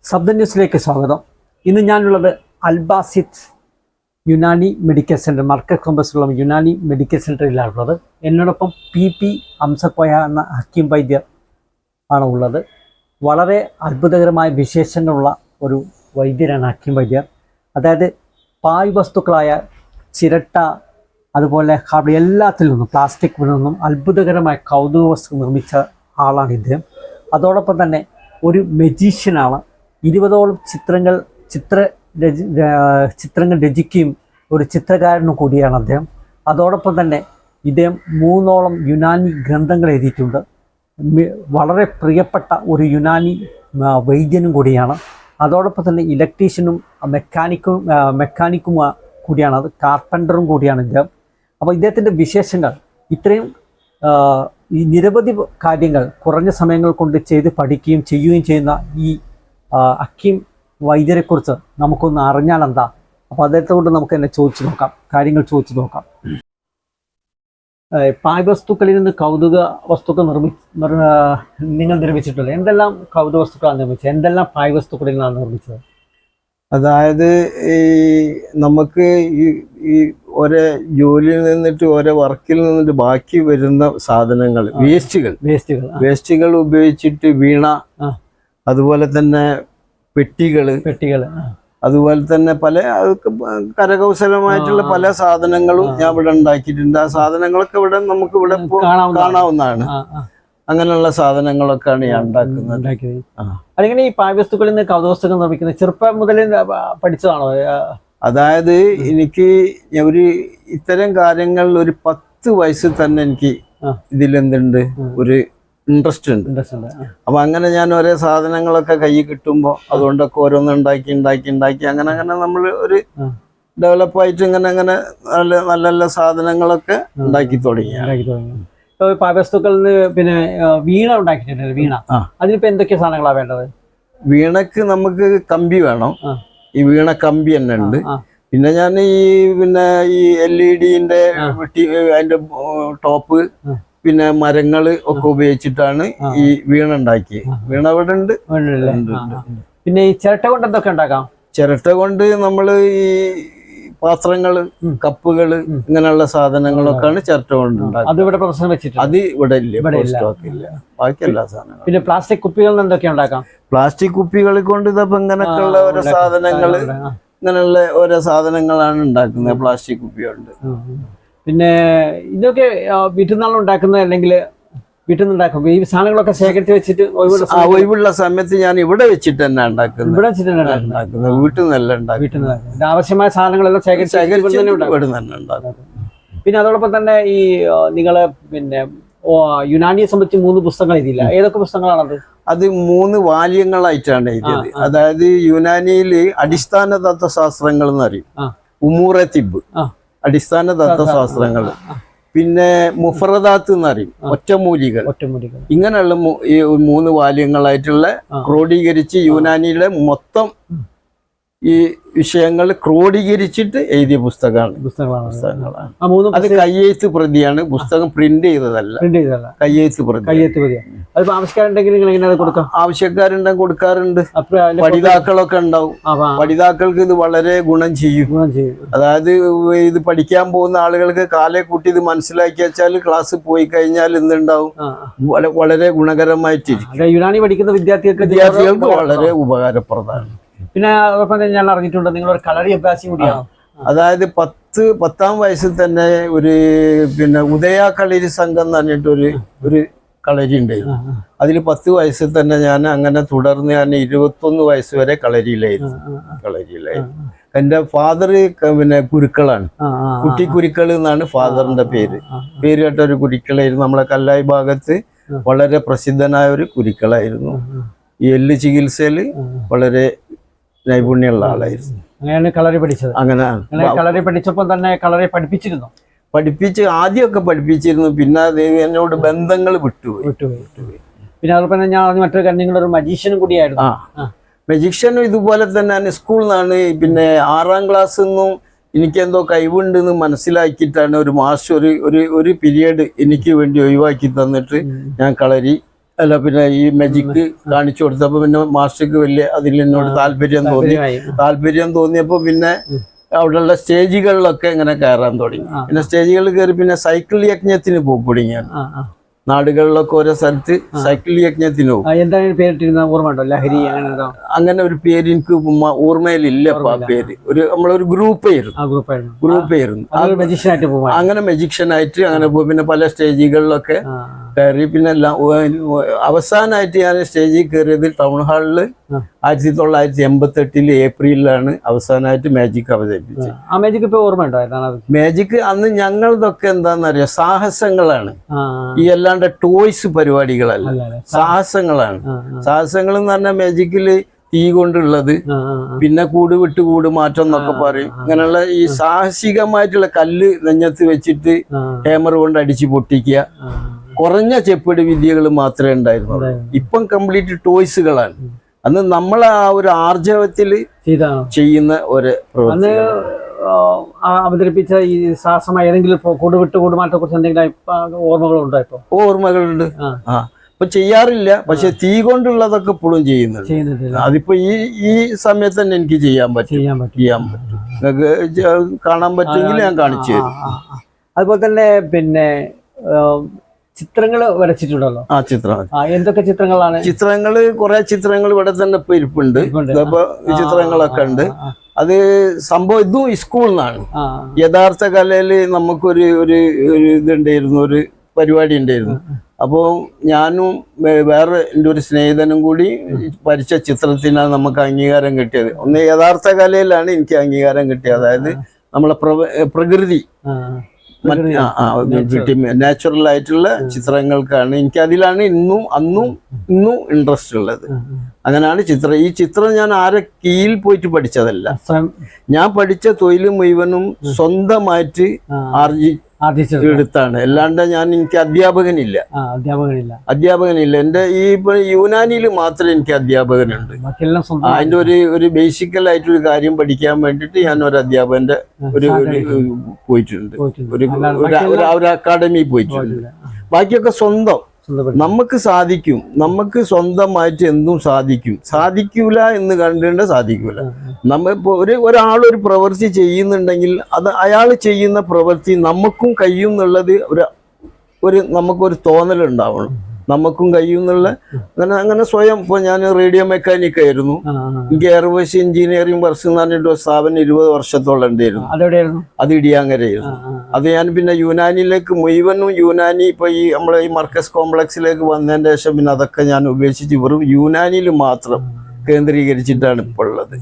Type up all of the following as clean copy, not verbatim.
ശബ്ദ ന്യൂസിലേക്ക് സ്വാഗതം. ഇന്ന് ഞാനുള്ളത് അൽബാസിത് യുനാനി മെഡിക്കൽ സെൻറ്റർ, മർക്കസ് കോമ്പസിലുള്ള യുനാനി മെഡിക്കൽ സെൻറ്ററിലാണുള്ളത്. എന്നോടൊപ്പം പി അംസക്കോയ എന്ന ഹക്കീം വൈദ്യർ ആണ് ഉള്ളത്. വളരെ അത്ഭുതകരമായ വിശേഷങ്ങളുള്ള ഒരു വൈദ്യരാണ് ഹക്കീം വൈദ്യർ. അതായത് പായ് വസ്തുക്കളായ ചിരട്ട, അതുപോലെ എല്ലാത്തിൽ നിന്നും, പ്ലാസ്റ്റിക്കിൽ നിന്നും അത്ഭുതകരമായ കൗതുക വസ്തു നിർമ്മിച്ച ആളാണ് ഇദ്ദേഹം. അതോടൊപ്പം തന്നെ ഒരു മജീഷ്യനാണ്. 20ഓളം ചിത്രങ്ങൾ രചിക്കുകയും ഒരു ചിത്രകാരനും കൂടിയാണ് അദ്ദേഹം. അതോടൊപ്പം തന്നെ ഇദ്ദേഹം 3ഓളം യുനാനി ഗ്രന്ഥങ്ങൾ എഴുതിയിട്ടുണ്ട്. വളരെ പ്രിയപ്പെട്ട ഒരു യുനാനി വൈദ്യനും കൂടിയാണ്. അതോടൊപ്പം തന്നെ ഇലക്ട്രീഷ്യനും മെക്കാനിക്കും കൂടിയാണ്, അത് കാർപ്പൻ്ററും കൂടിയാണ് ഇദ്ദേഹം. അപ്പോൾ ഇദ്ദേഹത്തിൻ്റെ വിശേഷങ്ങൾ ഇത്രയും ഈ നിരവധി കാര്യങ്ങൾ കുറഞ്ഞ സമയങ്ങൾ കൊണ്ട് ചെയ്ത് പഠിക്കുകയും ചെയ്യുകയും ചെയ്യുന്ന ഈ ഹക്കീം വൈദ്യരെക്കുറിച്ച് നമുക്കൊന്ന് അറിഞ്ഞാൽ എന്താ? അപ്പോൾ അദ്ദേഹത്തോട് നമുക്ക് തന്നെ കാര്യങ്ങൾ ചോദിച്ചു നോക്കാം. പായ് വസ്തുക്കളിൽ നിന്ന് കൗതുക വസ്തുക്കൾ നിങ്ങൾ നിർമ്മിച്ചിട്ടുള്ളത് എന്തെല്ലാം കൗതുക വസ്തുക്കളാണ് നിർമ്മിച്ചത്? എന്തെല്ലാം പായ് വസ്തുക്കളിൽ നിന്നാണ് നിർമ്മിച്ചത്? അതായത് ഈ നമുക്ക് ഈ ഓരോ ജോലിയിൽ നിന്നിട്ട് ഓരോ വർക്കിൽ നിന്നിട്ട് ബാക്കി വരുന്ന സാധനങ്ങൾ, വേസ്റ്റുകൾ ഉപയോഗിച്ചിട്ട് വീണ, അതുപോലെ തന്നെ പെട്ടികൾ, അതുപോലെ തന്നെ പല കരകൗശലമായിട്ടുള്ള പല സാധനങ്ങളും ഞാൻ ഇവിടെ ഉണ്ടാക്കിയിട്ടുണ്ട്. ആ സാധനങ്ങളൊക്കെ നമുക്ക് ഇവിടെ കാണാവുന്നതാണ്. അങ്ങനെയുള്ള സാധനങ്ങളൊക്കെയാണ് ഞാൻ ഉണ്ടാക്കുന്നത്. അല്ലെങ്കിൽ ഈ പായ് വസ്തുക്കളിൽ നിന്ന് കൗതുക വസ്തുക്കൾ നിർമ്മിക്കുന്നത് ചെറുപ്പം മുതൽ പഠിച്ചതാണോ? അതായത് എനിക്ക് ഇത്തരം കാര്യങ്ങൾ ഒരു 10 വയസ്സിൽ തന്നെ എനിക്ക് ഇതിലെന്തുണ്ട്, ഒരു ഇൻട്രസ്റ്റ് ഉണ്ട്. അപ്പൊ അങ്ങനെ ഞാൻ ഓരോ സാധനങ്ങളൊക്കെ കയ്യിൽ കിട്ടുമ്പോൾ അതുകൊണ്ടൊക്കെ ഓരോന്ന് ഉണ്ടാക്കി അങ്ങനെ നമ്മൾ ഒരു ഡെവലപ്പായിട്ട് ഇങ്ങനെ നല്ല നല്ല സാധനങ്ങളൊക്കെ ഉണ്ടാക്കി തുടങ്ങി. പായ് വസ്തുക്കളിൽ നിന്ന് പിന്നെ വീണ ഉണ്ടാക്കിയിട്ടുണ്ട്. വീണ, അതിനിപ്പോ എന്തൊക്കെ സാധനങ്ങളാണ് വേണ്ടത്? വീണക്ക് നമുക്ക് കമ്പി വേണം. ഈ വീണ കമ്പി തന്നെ ഉണ്ട്. പിന്നെ ഞാൻ ഈ LED-ന്റെ അതിന്റെ ടോപ്പ്, പിന്നെ മരങ്ങൾ ഒക്കെ ഉപയോഗിച്ചിട്ടാണ് ഈ വീണ ഉണ്ടാക്കിയത്. വീണ ഇവിടെ ഉണ്ട്. പിന്നെ ഈ ചിരട്ട കൊണ്ട് എന്തൊക്കെ ഉണ്ടാക്കാം? ചിരട്ട കൊണ്ട് നമ്മൾ ഈ പാത്രങ്ങള്, കപ്പുകള്, ഇങ്ങനെയുള്ള സാധനങ്ങളൊക്കെയാണ് ചിരട്ട കൊണ്ട് ഉണ്ടാക്കുന്നത്. അത് ഇവിടെ പ്രദർശനം വെച്ചിട്ട് അത് ഇവിടെ ഇല്ല. ബാക്കി എല്ലാ സാധനങ്ങളും. പിന്നെ പ്ലാസ്റ്റിക് കുപ്പികളിൽ എന്തൊക്കെ ഉണ്ടാക്കാം? പ്ലാസ്റ്റിക് കുപ്പികൾ കൊണ്ട് ഇതപ്പോ ഇങ്ങനെയൊക്കെയുള്ള ഓരോ സാധനങ്ങള്, ഇങ്ങനെയുള്ള ഓരോ സാധനങ്ങളാണ് ഉണ്ടാക്കുന്നത് പ്ലാസ്റ്റിക് കുപ്പി കൊണ്ട്. പിന്നെ ഇതൊക്കെ വീട്ടിൽ നിന്നാണ് ഉണ്ടാക്കുന്നത്, അല്ലെങ്കിൽ വീട്ടിൽ നിന്ന് ഉണ്ടാക്കും? ഈ സാധനങ്ങളൊക്കെ ശേഖരിച്ച് വെച്ചിട്ട് ഒഴിവുള്ള സമയത്ത് ഞാൻ ഇവിടെ വെച്ചിട്ട് തന്നെ ഉണ്ടാക്കുന്നത്. ഇവിടെ വെച്ചിട്ട് തന്നെ ഉണ്ടാക്കുന്നത്, വീട്ടിൽ നിന്നല്ല ഉണ്ടാക്കുന്നത്. ആവശ്യമായ സാധനങ്ങളെല്ലാം ശേഖരിച്ച് ഇവിടെ തന്നെ ഉണ്ടാക്കും. പിന്നെ അതോടൊപ്പം തന്നെ ഈ നിങ്ങള് പിന്നെ യുനാനിയെ സംബന്ധിച്ച് 3 പുസ്തകങ്ങൾ എഴുതിയില്ല. ഏതൊക്കെ പുസ്തകങ്ങളാണത്? അത് 3 വാല്യങ്ങളായിട്ടാണ് എഴുതിയത്. അതായത് യുനാനിയില് അടിസ്ഥാന തത്വശാസ്ത്രങ്ങൾ എന്ന് പറയും, ഉമൂറെ തിബ്, അടിസ്ഥാന തത്വശാസ്ത്രങ്ങൾ. പിന്നെ മുഫറദാത്ത് എന്ന് പറയും, ഒറ്റമൂലികൾ. ഇങ്ങനെയുള്ള ഈ 3 വാല്യങ്ങളായിട്ടുള്ള ക്രോഡീകരിച്ച് യുനാനിയുടെ മൊത്തം ഈ വിഷയങ്ങൾ ക്രോഡീകരിച്ചിട്ട് എഴുതിയ പുസ്തകങ്ങളാണ്. അത് കയ്യെഴുത്ത് പ്രതിയാണ്. പുസ്തകം പ്രിന്റ് ചെയ്തതല്ല, കയ്യെഴുത്ത് പ്രതി. ആവശ്യക്കാരുണ്ടെങ്കിൽ കൊടുക്കാറുണ്ട്. പഠിതാക്കളൊക്കെ ഉണ്ടാവും. പഠിതാക്കൾക്ക് ഇത് വളരെ ഗുണം ചെയ്യും. അതായത് ഇത് പഠിക്കാൻ പോകുന്ന ആളുകൾക്ക് കാലെ കൂട്ടി ഇത് മനസ്സിലാക്കി വെച്ചാൽ ക്ലാസ് പോയി കഴിഞ്ഞാൽ എന്തുണ്ടാവും, വളരെ ഗുണകരമായിട്ടിരിക്കും. യുനാനി പഠിക്കുന്ന വിദ്യാർത്ഥികൾക്ക് വളരെ ഉപകാരപ്രദമാണ്. പിന്നെ അതോടൊപ്പം ഞാൻ അറിഞ്ഞിട്ടുണ്ട് നിങ്ങളൊരു കളരി അഭ്യാസം കൂടിയാണ്. അതായത് 10ാം വയസ്സിൽ തന്നെ പിന്നെ ഉദയ കളരി സംഘം എന്ന് പറഞ്ഞിട്ട് ഒരു കളരി ഉണ്ടായിരുന്നു. അതിൽ 10 വയസ്സിൽ തന്നെ ഞാൻ അങ്ങനെ തുടർന്ന് ഞാൻ 21 വയസ്സ് വരെ കളരിയിലായിരുന്നു. എന്റെ ഫാദർ പിന്നെ കുരുക്കളാണ്, കുട്ടി കുരുക്കൾ എന്നാണ് ഫാദറിന്റെ പേര് കേട്ട ഒരു കുരുക്കളായിരുന്നു. നമ്മളെ കല്ലായി ഭാഗത്ത് വളരെ പ്രസിദ്ധനായ ഒരു കുരുക്കളായിരുന്നു. ഈ എല്ല് ചികിത്സയില് വളരെ നൈപുണ്യമുള്ള ആളായിരുന്നു. അങ്ങനെയാണ് കളരി പഠിച്ചത്. അങ്ങനെ കളരി പഠിച്ചപ്പോൾ തന്നെ കളരി ആദ്യമൊക്കെ പഠിപ്പിച്ചിരുന്നു. പിന്നെ അത് എന്നോട് ബന്ധങ്ങൾ വിട്ടുപോയി. പിന്നെ അതുപോലെ ഞാൻ മറ്റൊരു കാര്യം, നിങ്ങളൊരു മജീഷ്യനും കൂടിയായിരുന്നു. മജീഷ്യനും ഇതുപോലെ തന്നെ സ്കൂളിൽ നിന്നാണ്. പിന്നെ 6ാം ക്ലാസ്സിൽ നിന്നും എനിക്കെന്തോ കഴിവുണ്ടെന്ന് മനസ്സിലാക്കിയിട്ടാണ് ഒരു മാസ്റ്റർ ഒരു പീരീഡ് എനിക്ക് വേണ്ടി ഒഴിവാക്കി തന്നിട്ട് ഞാൻ കളരി അല്ല പിന്നെ ഈ മാജിക് കാണിച്ചു കൊടുത്തപ്പോ പിന്നെ മാസ്റ്റർക്ക് വലിയ അതിൽ എന്നോട് താല്പര്യം തോന്നിയപ്പോ പിന്നെ അവിടെയുള്ള സ്റ്റേജുകളിലൊക്കെ ഇങ്ങനെ കയറാൻ തുടങ്ങി. പിന്നെ സ്റ്റേജുകളിൽ കയറി പിന്നെ സൈക്കിൾ യജ്ഞത്തിന് പോകും ഞാൻ. നാടുകളിലൊക്കെ ഓരോ സ്ഥലത്ത് സൈക്കിൾ യജ്ഞത്തിന് പോകും. എന്താണ് പേരിട്ടിരുന്ന ഓർമ്മയുണ്ടോ? ലഹരി അങ്ങനെ ഒരു പേര് എനിക്ക് ഓർമ്മയിലില്ല. ആ പേര് നമ്മളൊരു ഗ്രൂപ്പായിരുന്നു. അങ്ങനെ മജിഷ്യനായിട്ട് അങ്ങനെ പോകും. പിന്നെ പല സ്റ്റേജുകളിലൊക്കെ കയറി. പിന്നെ എല്ലാം അവസാനമായിട്ട് ഞാൻ സ്റ്റേജിൽ കയറിയത് ടൗൺ ഹാളിൽ 1988 ഏപ്രിലാണ് അവസാനമായിട്ട് മാജിക് അവതരിപ്പിച്ചത്. ആ മാജിക് ഇപ്പൊ ഓർമ്മയുണ്ടോ? മാജിക് അന്ന് ഞങ്ങളതൊക്കെ എന്താണെന്നറിയാം, സാഹസങ്ങളാണ്. ഈ അല്ലാണ്ട് ടോയ്സ് പരിപാടികളല്ല, സാഹസങ്ങളാണ്. സാഹസങ്ങൾ എന്ന് പറഞ്ഞാൽ മാജിക്കില് തീ കൊണ്ടുള്ളത്, പിന്നെ കൂട് വിട്ട് കൂട് മാറ്റം എന്നൊക്കെ പറയും. അങ്ങനെയുള്ള ഈ സാഹസികമായിട്ടുള്ള കല്ല് നെഞ്ഞത്ത് വെച്ചിട്ട് ഹേമർ കൊണ്ട് അടിച്ച് പൊട്ടിക്കുക, കുറഞ്ഞ ചെപ്പിടി വിദ്യകൾ മാത്രമേ ഉണ്ടായിരുന്നുള്ളൂ. ഇപ്പം കംപ്ലീറ്റ് ടോയ്സുകളാണ്. അന്ന് നമ്മൾ ആ ഒരു ആർജവത്തില് ചെയ്യുന്ന ഒരു പ്രവൃത്തി. അവതരിപ്പിച്ച ഈ സാഹസമായ ഏതെങ്കിലും കൊടുവിട്ട് കൂടുമാറ്റത്തെ കുറിച്ച് എന്തെങ്കിലും ഓർമ്മകളുണ്ടോ? ഇപ്പൊ ഓർമ്മകളുണ്ട്. ഇപ്പൊ ചെയ്യാറില്ല, പക്ഷെ തീ കൊണ്ടുള്ളതൊക്കെ ഇപ്പോഴും ചെയ്യുന്നുണ്ട്. അതിപ്പോ ഈ സമയത്ത് തന്നെ എനിക്ക് ചെയ്യാൻ പറ്റും. കാണാൻ പറ്റുമെങ്കിൽ ഞാൻ കാണിച്ചു തരും. അതുപോലെ തന്നെ പിന്നെ ചിത്രങ്ങൾ വരച്ചിട്ടുണ്ടല്ലോ. എന്തൊക്കെ ചിത്രങ്ങളാണ്? ചിത്രങ്ങള് കുറെ ചിത്രങ്ങൾ ഇവിടെ തന്നെ ഇപ്പൊ ഇരിപ്പുണ്ട്. ചിത്രങ്ങളൊക്കെ ഉണ്ട്. അത് സംഭവം ഇതും സ്കൂളിൽ നിന്നാണ്. യഥാർത്ഥ കലയില് നമുക്കൊരു ഇതുണ്ടായിരുന്നു, ഒരു പരിപാടി ഉണ്ടായിരുന്നു. അപ്പോൾ ഞാനും വേറെ എൻ്റെ ഒരു സ്നേഹിതനും കൂടി വരച്ച ചിത്രത്തിനാണ് നമുക്ക് അംഗീകാരം കിട്ടിയത്. ഒന്ന് യഥാർത്ഥ കലയിലാണ് എനിക്ക് അംഗീകാരം കിട്ടിയത്. അതായത് നമ്മളെ പ്രകൃതി നാച്ചുറൽ ആയിട്ടുള്ള ചിത്രങ്ങൾക്കാണ് എനിക്ക് അതിലാണ് ഇന്നും ഇൻട്രസ്റ്റ് ഉള്ളത്. അങ്ങനെയാണ് ഈ ചിത്രം ഞാൻ ആരെ കീഴിൽ പോയിട്ട് പഠിച്ചതല്ല. ഞാൻ പഠിച്ച തൊഴിൽ മുഴുവനും സ്വന്തമായിട്ട് എടുത്താണ്. അല്ലാണ്ട് എനിക്ക് അധ്യാപകനില്ല. എന്റെ ഈ യുനാനിയിൽ മാത്രമേ എനിക്ക് അധ്യാപകനുണ്ട്. അതിന്റെ ഒരു ബേസിക്കൽ ആയിട്ടൊരു കാര്യം പഠിക്കാൻ വേണ്ടിയിട്ട് ഞാൻ ഒരു അധ്യാപകന്റെ പോയിട്ടുണ്ട്. ഒരു അക്കാഡമി പോയിട്ടുണ്ട്. ബാക്കിയൊക്കെ സ്വന്തം. നമുക്ക് സാധിക്കും, നമുക്ക് സ്വന്തമായിട്ട് എന്തും സാധിക്കൂല എന്ന് കണ്ടുകൊണ്ട് സാധിക്കൂല. നമ്മളിപ്പോ ഒരാളൊരു പ്രവൃത്തി ചെയ്യുന്നുണ്ടെങ്കിൽ അത് അയാൾ ചെയ്യുന്ന പ്രവൃത്തി നമുക്കും കഴിയും എന്നുള്ളത് നമുക്കൊരു തോന്നലുണ്ടാവണം. നമുക്കും കഴിയുന്നുള്ള അങ്ങനെ സ്വയം. ഇപ്പോൾ ഞാൻ റേഡിയോ മെക്കാനിക് ആയിരുന്നു. എനിക്ക് എയർവേസ് എഞ്ചിനീയറിംഗ് വർക്ക്സ് എന്ന് പറഞ്ഞിട്ട് ഒരു സ്ഥാപനം 20 വർഷത്തോളം ഉണ്ടായിരുന്നു. അത് ഇടിയാങ്ങരയായിരുന്നു. അത് ഞാൻ പിന്നെ യുനാനിലേക്ക് മുഴുവനും ഇപ്പൊ നമ്മളെ ഈ മർക്കസ് കോംപ്ലക്സിലേക്ക് വന്നതിന് ശേഷം പിന്നെ അതൊക്കെ ഞാൻ ഉപേക്ഷിച്ച് വെറും യുനാനിയിൽ മാത്രം കേന്ദ്രീകരിച്ചിട്ടാണ് ഇപ്പോൾ ഉള്ളത്.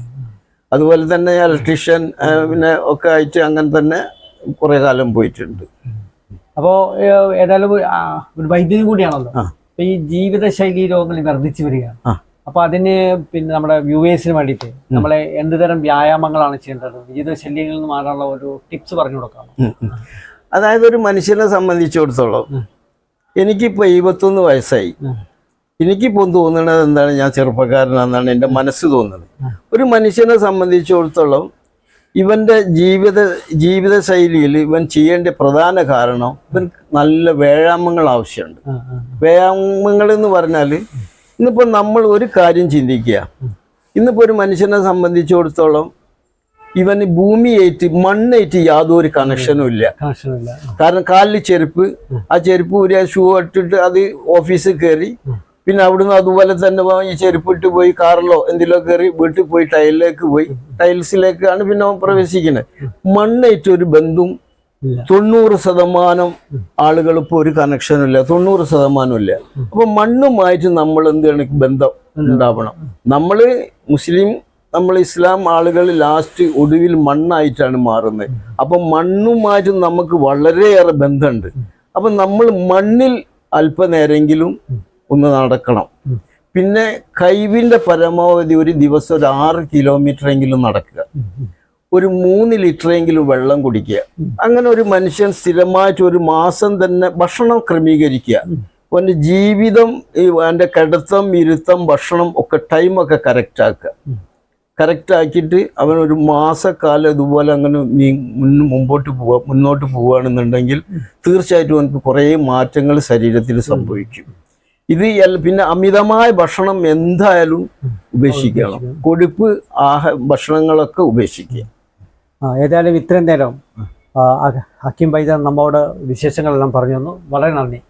അതുപോലെ തന്നെ ഇലക്ട്രീഷ്യൻ പിന്നെ ഒക്കെ ആയിട്ട് അങ്ങനെ തന്നെ കുറെ കാലം പോയിട്ടുണ്ട്. അപ്പോ ഏതായാലും ഒരു വൈദ്യുതി കൂടിയാണല്ലോ. ഈ ജീവിതശൈലി രോഗങ്ങൾ വർദ്ധിച്ചു വരികയാണ്. അപ്പൊ അതിന് പിന്നെ നമ്മുടെ വ്യൂവേഴ്സിന് വേണ്ടിയിട്ട് നമ്മളെ എന്തുതരം വ്യായാമങ്ങളാണ് ചെയ്യേണ്ടത്? ജീവിതശൈലികളിൽ നിന്ന് മാറാനുള്ള ഒരു ടിപ്സ് പറഞ്ഞു കൊടുക്കാം. അതായത് ഒരു മനുഷ്യനെ സംബന്ധിച്ചിടത്തോളം എനിക്കിപ്പോ 21 വയസ്സായി. എനിക്കിപ്പോൾ തോന്നുന്നത് എന്താണ്, ഞാൻ ചെറുപ്പക്കാരനാണെന്നാണ് എൻ്റെ മനസ്സ് തോന്നുന്നത്. ഒരു മനുഷ്യനെ സംബന്ധിച്ചിടത്തോളം ഇവന്റെ ജീവിതശൈലിയിൽ ഇവൻ ചെയ്യേണ്ട പ്രധാന കാരണം ഇവൻ നല്ല വ്യായാമങ്ങൾ ആവശ്യമുണ്ട്. വ്യായാമങ്ങൾ എന്ന് പറഞ്ഞാൽ ഇന്നിപ്പോൾ നമ്മൾ ഒരു കാര്യം ചിന്തിക്കുക. ഇന്നിപ്പോൾ ഒരു മനുഷ്യനെ സംബന്ധിച്ചിടത്തോളം ഇവന് ഭൂമിയായിട്ട് മണ്ണായിട്ട് യാതൊരു കണക്ഷനും ഇല്ല. കാരണം കാലിൽ ചെരുപ്പ്, ആ ചെരുപ്പ് ഒരു ഷൂ ഇട്ടിട്ട് അത് ഓഫീസിൽ കയറി, പിന്നെ അവിടുന്ന് അതുപോലെ തന്നെ ഈ ചെരുപ്പിട്ട് പോയി കാറിലോ എന്തിലോ കയറി വീട്ടിൽ പോയി ടൈൽസിലേക്കാണ് പിന്നെ പ്രവേശിക്കുന്നത്. മണ്ണായിട്ട് ഒരു ബന്ധം 90% ആളുകൾ ഇപ്പോൾ ഒരു കണക്ഷനും ഇല്ല. 90% ഇല്ല. അപ്പൊ മണ്ണുമായിട്ട് നമ്മൾ എന്താണ് ബന്ധം ഉണ്ടാവണം. നമ്മൾ ഇസ്ലാം ആളുകൾ ലാസ്റ്റ് ഒടുവിൽ മണ്ണായിട്ടാണ് മാറുന്നത്. അപ്പൊ മണ്ണുമായിട്ട് നമുക്ക് വളരെയേറെ ബന്ധമുണ്ട്. അപ്പൊ നമ്മൾ മണ്ണിൽ അല്പനേരെങ്കിലും ഒന്ന് നടക്കണം. പിന്നെ കഴിവിന്റെ പരമാവധി ഒരു ദിവസം ഒരു 6 കിലോമീറ്ററെങ്കിലും നടക്കുക, ഒരു 3 ലിറ്ററെങ്കിലും വെള്ളം കുടിക്കുക. അങ്ങനെ ഒരു മനുഷ്യൻ സ്ഥിരമായിട്ട് ഒരു മാസം തന്നെ ഭക്ഷണം ക്രമീകരിക്കുക. അവൻ്റെ ജീവിതം, എൻ്റെ കിടത്തം, ഇരുത്തം, ഭക്ഷണം ഒക്കെ ടൈമൊക്കെ കറക്റ്റ് ആക്കിയിട്ട് അവൻ ഒരു മാസക്കാലം ഇതുപോലെ അങ്ങനെ മുന്നോട്ട് പോവുകയാണെന്നുണ്ടെങ്കിൽ തീർച്ചയായിട്ടും അവനക്ക് കുറേ മാറ്റങ്ങൾ ശരീരത്തിൽ സംഭവിക്കും. ഇത് പിന്നെ അമിതമായ ഭക്ഷണം എന്തായാലും ഉപേക്ഷിക്കണം. കൊഴുപ്പ് ഭക്ഷണങ്ങളൊക്കെ ഉപേക്ഷിക്കുക. ഏതായാലും ഇത്രയും നേരം ഹക്കീം ബൈജാൻ നമ്മോട് വിശേഷങ്ങളെല്ലാം പറഞ്ഞു തന്നു. വളരെ നന്ദി.